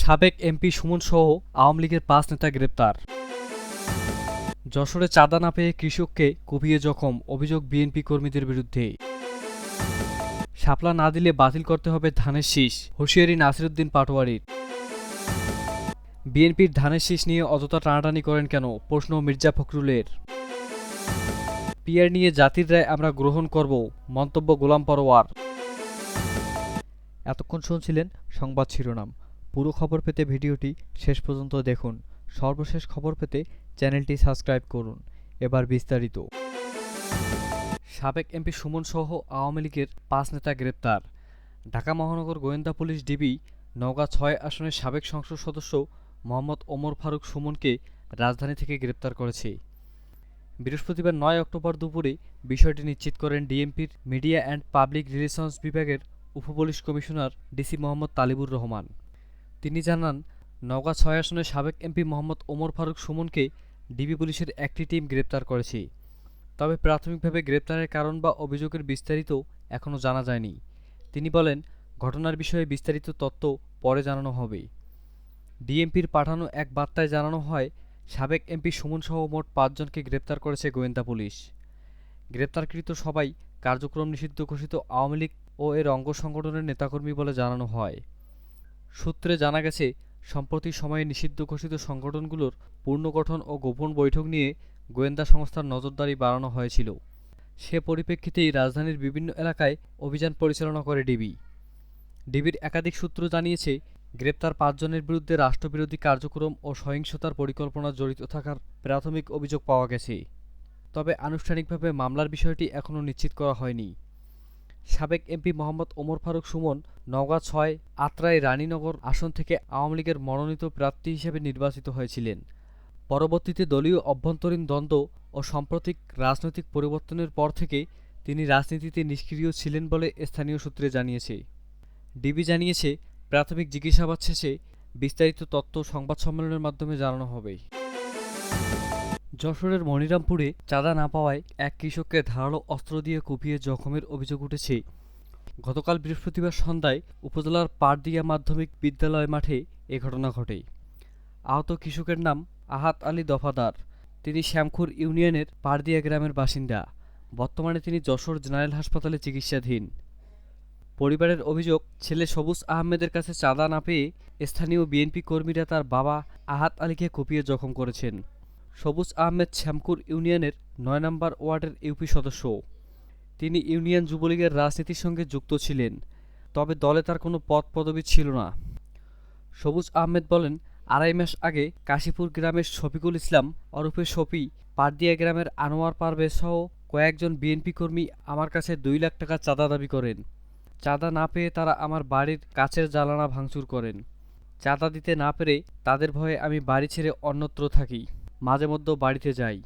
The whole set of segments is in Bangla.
সাবেক এমপি সুমন সহ আওয়ামী লীগের ৫ নেতা গ্রেপ্তার। যশোরে চাঁদা না পেয়ে কৃষককে কুপিয়ে জখম, অভিযোগ বিএনপি কর্মীদের বিরুদ্ধে। শাপলা না দিলে বাতিল করতে হবে ধানের শীষ, হুঁশিয়ারি নাসিরুদ্দিন পাটোয়ারির। বিএনপির ধানের শীষ নিয়ে অযথা টানাটানি করেন কেন, প্রশ্ন মির্জা ফখরুলের। পিআর নিয়ে জাতির রায় আমরা গ্রহণ করব, মন্তব্য গোলাম পরোয়ার। এতক্ষণ শুনছিলেন সংবাদ শিরোনাম। পুরো খবর পেতে ভিডিওটি শেষ পর্যন্ত দেখুন। সর্বশেষ খবর পেতে চ্যানেলটি সাবস্ক্রাইব করুন। এবার বিস্তারিত। সাবেক এমপি সুমন সহ আওয়ামী লীগের ৫ নেতা গ্রেপ্তার। ঢাকা মহানগর গোয়েন্দা পুলিশ ডিবি নওগাঁ ৬ আসনের সাবেক সংসদ সদস্য মোহাম্মদ ওমর ফারুক সুমনকে রাজধানী থেকে গ্রেপ্তার করেছে। বৃহস্পতিবার ৯ অক্টোবর দুপুরে বিষয়টি নিশ্চিত করেন ডিএমপির মিডিয়া অ্যান্ড পাবলিক রিলেশনস বিভাগের উপপুলিশ কমিশনার ডিসি মোহাম্মদ তালিবুর রহমান। তিনি জানান, নওগাঁ ৬ আসনের সাবেক এমপি মোহাম্মদ ওমর ফারুক সুমনকে ডিবি পুলিশের একটি টিম গ্রেপ্তার করেছে। তবে প্রাথমিকভাবে গ্রেপ্তারের কারণ বা অভিযোগের বিস্তারিত এখনও জানা যায়নি। তিনি বলেন, ঘটনার বিষয়ে বিস্তারিত তথ্য পরে জানানো হবে। ডিএমপির পাঠানো এক বার্তায় জানানো হয়, সাবেক এমপি সুমনসহ মোট ৫ জনকে গ্রেপ্তার করেছে গোয়েন্দা পুলিশ। গ্রেপ্তারকৃত সবাই কার্যক্রম নিষিদ্ধ ঘোষিত আওয়ামী লীগ ও এর অঙ্গ সংগঠনের নেতাকর্মী বলে জানানো হয়। সূত্রে জানা গেছে, সম্প্রতি সময়ে নিষিদ্ধ ঘোষিত সংগঠনগুলোর পুনর্গঠন ও গোপন বৈঠক নিয়ে গোয়েন্দা সংস্থার নজরদারি বাড়ানো হয়েছিল। সে পরিপ্রেক্ষিতেই রাজধানীর বিভিন্ন এলাকায় অভিযান পরিচালনা করে ডিবি। ডিবির একাধিক সূত্র জানিয়েছে, গ্রেপ্তার ৫ জনের বিরুদ্ধে রাষ্ট্রবিরোধী কার্যক্রম ও সহিংসতার পরিকল্পনা জড়িত থাকার প্রাথমিক অভিযোগ পাওয়া গেছে। তবে আনুষ্ঠানিকভাবে মামলার বিষয়টি এখনও নিশ্চিত করা হয়নি। সাবেক এমপি মোহাম্মদ ওমর ফারুক সুমন নওগাঁ ৬ আত্রাই রানীনগর আসন থেকে আওয়ামী লীগের মনোনীত প্রার্থী হিসেবে নির্বাচিত হয়েছিলেন। পরবর্তীতে দলীয় অভ্যন্তরীণ দ্বন্দ্ব ও সাম্প্রতিক রাজনৈতিক পরিবর্তনের পর থেকে তিনি রাজনীতিতে নিষ্ক্রিয় ছিলেন বলে স্থানীয় সূত্রে জানিয়েছে। ডিবি জানিয়েছে, প্রাথমিক জিজ্ঞাসাবাদ শেষে বিস্তারিত তথ্য সংবাদ সম্মেলনের মাধ্যমে জানানো হবে। যশোরের মনিরামপুরে চাঁদা না পাওয়ায় এক কৃষককে ধারালো অস্ত্র দিয়ে কুপিয়ে জখমের অভিযোগ উঠেছে। গতকাল বৃহস্পতিবার সন্ধ্যায় উপজেলার পাড়দিয়া মাধ্যমিক বিদ্যালয় মাঠে এ ঘটনা ঘটে। আহত কৃষকের নাম আহাত আলী দফাদার। তিনি শ্যামখুর ইউনিয়নের পাড়দিয়া গ্রামের বাসিন্দা। বর্তমানে তিনি যশোর জেনারেল হাসপাতালে চিকিৎসাধীন। পরিবারের অভিযোগ, ছেলে সবুজ আহমেদের কাছে চাঁদা না পেয়ে স্থানীয় বিএনপি কর্মীরা তার বাবা আহাত আলীকে কুপিয়ে জখম করেছেন। সবুজ আহমেদ শ্যামখুর ইউনিয়নের ৯ নম্বর ওয়ার্ডের ইউপি সদস্য। তিনি ইউনিয়ন যুবলীগের রাজনীতির সঙ্গে যুক্ত ছিলেন, তবে দলে তার কোনো পদ পদবি ছিল না। সবুজ আহমেদ বলেন, ২.৫ মাস আগে কাশীপুর গ্রামের শফিকুল ইসলাম ওরফে শফি, পাড়দিয়া গ্রামের আনোয়ার পারভেজ সহ কয়েকজন বিএনপি কর্মী আমার কাছে ২ লাখ টাকা চাঁদা দাবি করেন। চাঁদা না পেয়ে তারা আমার বাড়ির কাচের জানালা ভাঙচুর করেন। চাঁদা দিতে না পেরে তাদের ভয়ে আমি বাড়ি ছেড়ে অন্যত্র থাকি, মাঝে মধ্যে বাড়িতে যাই।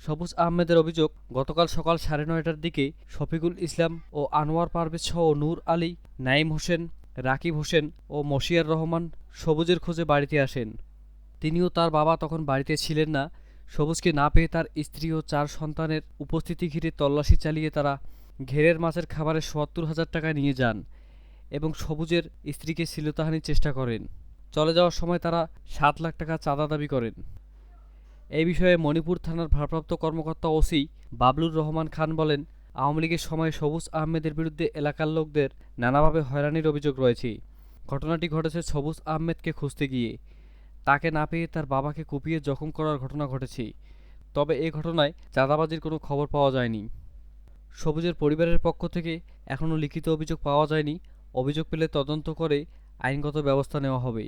সবুজ আহমেদের অভিযোগ, গতকাল সকাল ৯:৩০টার দিকে শফিকুল ইসলাম ও আনোয়ার পারভেজ সহ নূর আলী, নাইম হোসেন, রাকিব হোসেন ও মশিয়ার রহমান সবুজের খোঁজে বাড়িতে আসেন। তিনিও তার বাবা তখন বাড়িতে ছিলেন না। সবুজকে না পেয়ে তার স্ত্রী ও ৪ সন্তানের উপস্থিতি ঘিরে তল্লাশি চালিয়ে তারা ঘেরের মাছের খাবারে ৭০,০০০ টাকা নিয়ে যান এবং সবুজের স্ত্রীকে শ্লীলতাহানির চেষ্টা করেন। চলে যাওয়ার সময় তারা ৭ লাখ টাকা চাঁদা দাবি করেন। এই বিষয়ে মণিপুর থানার ভারপ্রাপ্ত কর্মকর্তা ওসি বাবলুর রহমান খান বলেন, আওয়ামী লীগের সময় সবুজ আহমেদের বিরুদ্ধে এলাকার লোকদের নানাভাবে হয়রানির অভিযোগ রয়েছে। ঘটনাটি ঘটেছে সবুজ আহমেদকে খুঁজতে গিয়ে। তাকে না পেয়ে তার বাবাকে কুপিয়ে জখম করার ঘটনা ঘটেছে। তবে এ ঘটনায় চাঁদাবাজির কোনো খবর পাওয়া যায়নি। সবুজের পরিবারের পক্ষ থেকে এখনও লিখিত অভিযোগ পাওয়া যায়নি। অভিযোগ পেলে তদন্ত করে আইনগত ব্যবস্থা নেওয়া হবে।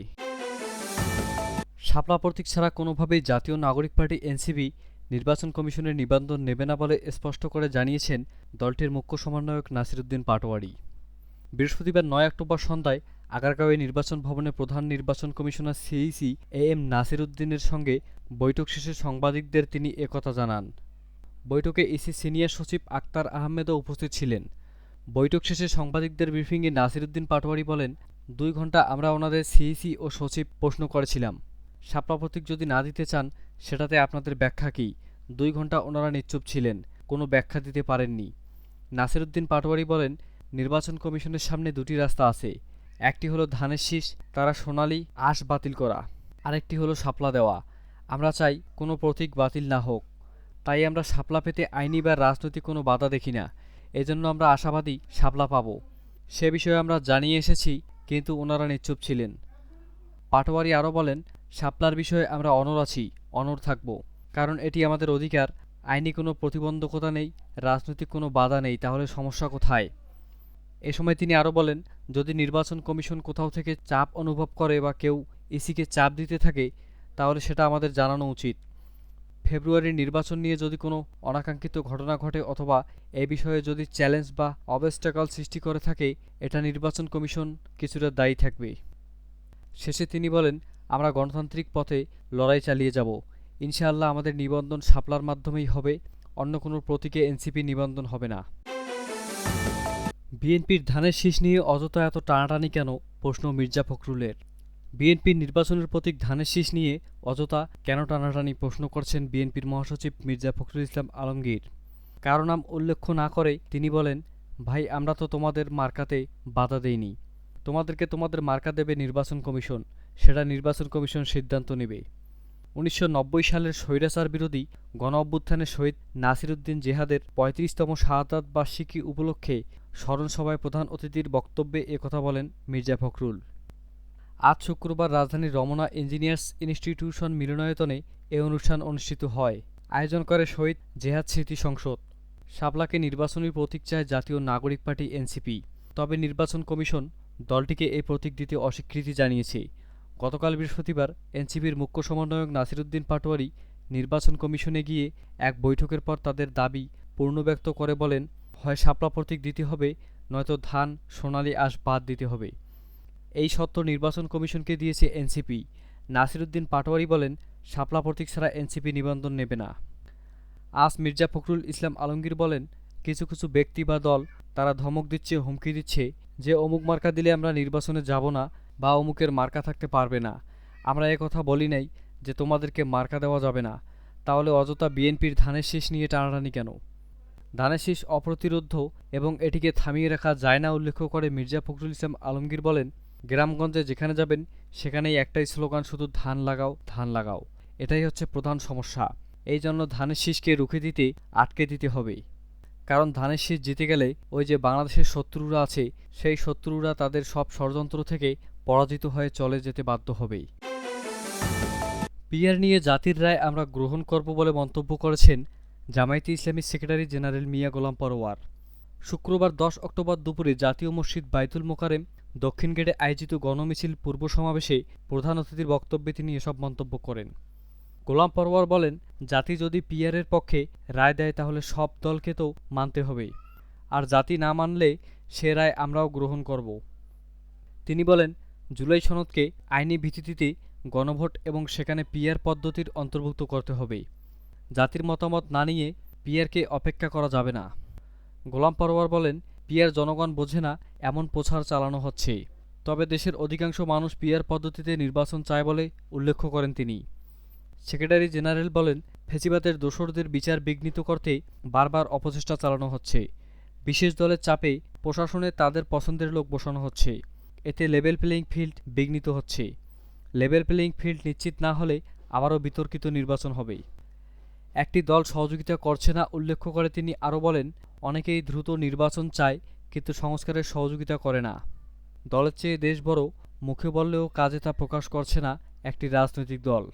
শাপলা প্রতীক ছাড়া কোনোভাবেই জাতীয় নাগরিক পার্টি এনসিপি নির্বাচন কমিশনের নিবন্ধন নেবে না বলে স্পষ্ট করে জানিয়েছেন দলটির মুখ্য সমন্বয়ক নাসিরুদ্দিন পাটোয়ারি। বৃহস্পতিবার ৯ অক্টোবর সন্ধ্যায় আগারগাঁওয়ে নির্বাচন ভবনে প্রধান নির্বাচন কমিশনার সিইসি এএম নাসিরুদ্দিনের সঙ্গে বৈঠক শেষে সাংবাদিকদের তিনি একথা জানান। বৈঠকে ইসি সিনিয়র সচিব আক্তার আহমেদও উপস্থিত ছিলেন। বৈঠক শেষে সাংবাদিকদের ব্রিফিংয়ে নাসিরুদ্দিন পাটোয়ারি বলেন, ২ ঘণ্টা আমরা ওনাদের সিইসি ও সচিব প্রশ্ন করেছিলাম, শাপলা প্রতীক যদি না দিতে চান সেটাতে আপনাদের ব্যাখ্যা কী। ২ ঘণ্টা ওনারা নিশ্চুপ ছিলেন, কোনো ব্যাখ্যা দিতে পারেননি। নাসিরউদ্দিন পাটোয়ারি বলেন, নির্বাচন কমিশনের সামনে দুটি রাস্তা আছে। একটি হলো ধানের শীষ তারা সোনালী আঁশ বাতিল করা, আরেকটি হলো শাপলা দেওয়া। আমরা চাই কোনো প্রতীক বাতিল না হোক। তাই আমরা শাপলা পেতে আইনি বা রাজনৈতিক কোনো বাধা দেখি না। এজন্য আমরা আশাবাদী শাপলা পাব। সে বিষয়ে আমরা জানিয়ে এসেছি, কিন্তু ওনারা নিশ্চুপ ছিলেন। পাটোয়ারি আরও বলেন, শাপলার বিষয়ে আমরা অনড় আছি, অনড় থাকব, কারণ এটি আমাদের অধিকার। আইনি কোনো প্রতিবন্ধকতা নেই, রাজনৈতিক কোনো বাধা নেই, তাহলে সমস্যা কোথায়? এ সময় তিনি আরও বলেন, যদি নির্বাচন কমিশন কোথাও থেকে চাপ অনুভব করে বা কেউ ইসিকে চাপ দিতে থাকে, তাহলে সেটা আমাদের জানানো উচিত। ফেব্রুয়ারির নির্বাচন নিয়ে যদি কোনো অনাকাঙ্ক্ষিত ঘটনা ঘটে অথবা এ বিষয়ে যদি চ্যালেঞ্জ বা অবস্টাকল সৃষ্টি করে থাকে, এটা নির্বাচন কমিশন কিছুটা দায়ী থাকবে। শেষে তিনি বলেন, আমরা গণতান্ত্রিক পথে লড়াই চালিয়ে যাব। ইনশাআল্লাহ আমাদের নিবন্ধন শাপলার মাধ্যমেই হবে, অন্য কোনো প্রতীকে এনসিপি নিবন্ধন হবে না। বিএনপির ধানের শীষ নিয়ে অযথা এত টানাটানি কেন, প্রশ্ন মির্জা ফখরুলের। বিএনপির নির্বাচনের প্রতীক ধানের শীষ নিয়ে অযথা কেন টানাটানি প্রশ্ন করছেন বিএনপির মহাসচিব মির্জা ফখরুল ইসলাম আলমগীর। কারো নাম উল্লেখ না করে তিনি বলেন, ভাই আমরা তো তোমাদের মার্কাতে বাধা দেইনি। তোমাদেরকে তোমাদের মার্কা দেবে নির্বাচন কমিশন, সেটা নির্বাচন কমিশন সিদ্ধান্ত নেবে। ১৯৯০ সালের স্বৈরাচার বিরোধী গণ অভ্যুত্থানে শহীদ নাসিরউদ্দিন জিহাদের ৩৫তম শাহাদাত বার্ষিকী উপলক্ষে স্মরণসভায় প্রধান অতিথির বক্তব্যে একথা বলেন মির্জা ফখরুল। আজ শুক্রবার রাজধানীর রমনা ইঞ্জিনিয়ার্স ইনস্টিটিউশন মিলনায়তনে এ অনুষ্ঠান অনুষ্ঠিত হয়। আয়োজন করে শহীদ জেহাদ স্মৃতি সংসদ। শাপলাকে নির্বাচনী প্রতীক চায় জাতীয় নাগরিক পার্টি এনসিপি। তবে নির্বাচন কমিশন দলটিকে এই প্রতীক দিতে অস্বীকৃতি জানিয়েছে। গতকাল বৃহস্পতিবার এনসিপির মুখ্য সমন্বয়ক নাসিরউদ্দিন পাটোয়ারি নির্বাচন কমিশনে গিয়ে এক বৈঠকের পর তাদের দাবি পূর্ণব্যক্ত করে বলেন, হয় শাপলা প্রতীক দিতে হবে, নয়তো ধান সোনালী আঁশ বাদ দিতে হবে। এই সত্ত্ব নির্বাচন কমিশনকে দিয়েছে এনসিপি। নাসিরউদ্দিন পাটোয়ারি বলেন, শাপলা প্রতীক ছাড়া এনসিপি নিবন্ধন নেবে না। আজ মির্জা ফখরুল ইসলাম আলমগীর বলেন, কিছু কিছু ব্যক্তি বা দল তারা ধমক দিচ্ছে, হুমকি দিচ্ছে যে অমুক মার্কা দিলে আমরা নির্বাচনে যাব না বা অমুকের মার্কা থাকতে পারবে না। আমরা কথা বলি নাই যে তোমাদেরকে মার্কা দেওয়া যাবে না। তাহলে অযথা বিএনপির ধানের শীষ নিয়ে টানাটানি কেন? ধানের শীষ অপ্রতিরোধ্য এবং এটিকে থামিয়ে রাখা যায় না উল্লেখ করে মির্জা ফখরুল ইসলাম আলমগীর বলেন, গ্রামগঞ্জে যেখানে যাবেন সেখানেই একটাই স্লোগান, শুধু ধান লাগাও, ধান লাগাও। এটাই হচ্ছে প্রধান সমস্যা। এই জন্য ধানের শীষকে রুখে দিতে, আটকে দিতে হবে। কারণ ধানের শীষ জিতে গেলে ওই যে বাংলাদেশের শত্রুরা আছে, সেই শত্রুরা তাদের সব ষড়যন্ত্র থেকে পরাজিত হয়ে চলে যেতে বাধ্য হবেই। পিআর নিয়ে জাতির রায় আমরা গ্রহণ করব বলে মন্তব্য করেছেন জামায়াতে ইসলামীর সেক্রেটারি জেনারেল মিয়া গোলাম পরোয়ার। শুক্রবার ১০ অক্টোবর দুপুরে জাতীয় মসজিদ বাইতুল মোকারেম দক্ষিণ গেটে আয়োজিত গণমিছিল পূর্ব সমাবেশে প্রধান অতিথির বক্তব্যে তিনি এসব মন্তব্য করেন। গোলাম পরোয়ার বলেন, জাতি যদি পিআরের পক্ষে রায় দেয় তাহলে সব দলকে তো মানতে হবে, আর জাতি না মানলে সে রায় আমরাও গ্রহণ করব। তিনি বলেন, জুলাই সনদকে আইনি ভিত্তিতে গণভোট এবং সেখানে পিআর পদ্ধতির অন্তর্ভুক্ত করতে হবে। জাতির মতামত না নিয়ে পিআরকে অপেক্ষা করা যাবে না। গোলাম পরোয়ার বলেন, পিআর জনগণ বোঝে না এমন প্রচার চালানো হচ্ছে। তবে দেশের অধিকাংশ মানুষ পিআর পদ্ধতিতে নির্বাচন চায় বলে উল্লেখ করেন তিনি। সেক্রেটারি জেনারেল বলেন, ফ্যাসিবাদের দোসরদের বিচার বিঘ্নিত করতে বারবার অপচেষ্টা চালানো হচ্ছে। বিশেষ দলের চাপে প্রশাসনে তাদের পছন্দের লোক বসানো হচ্ছে। এতে লেভেল প্লেয়িং ফিল্ড বিঘ্নিত হচ্ছে। লেভেল প্লেয়িং ফিল্ড নিশ্চিত না হলে আবারও বিতর্কিত নির্বাচন হবে। একটি দল সহযোগিতা করছে না উল্লেখ করে তিনি আরও বলেন, অনেকেই দ্রুত নির্বাচন চায় কিন্তু সংস্কারের সহযোগিতা করে না। দলের চেয়ে দেশ বড়, মুখে বললেও কাজে তা প্রকাশ করছে না একটি রাজনৈতিক দল।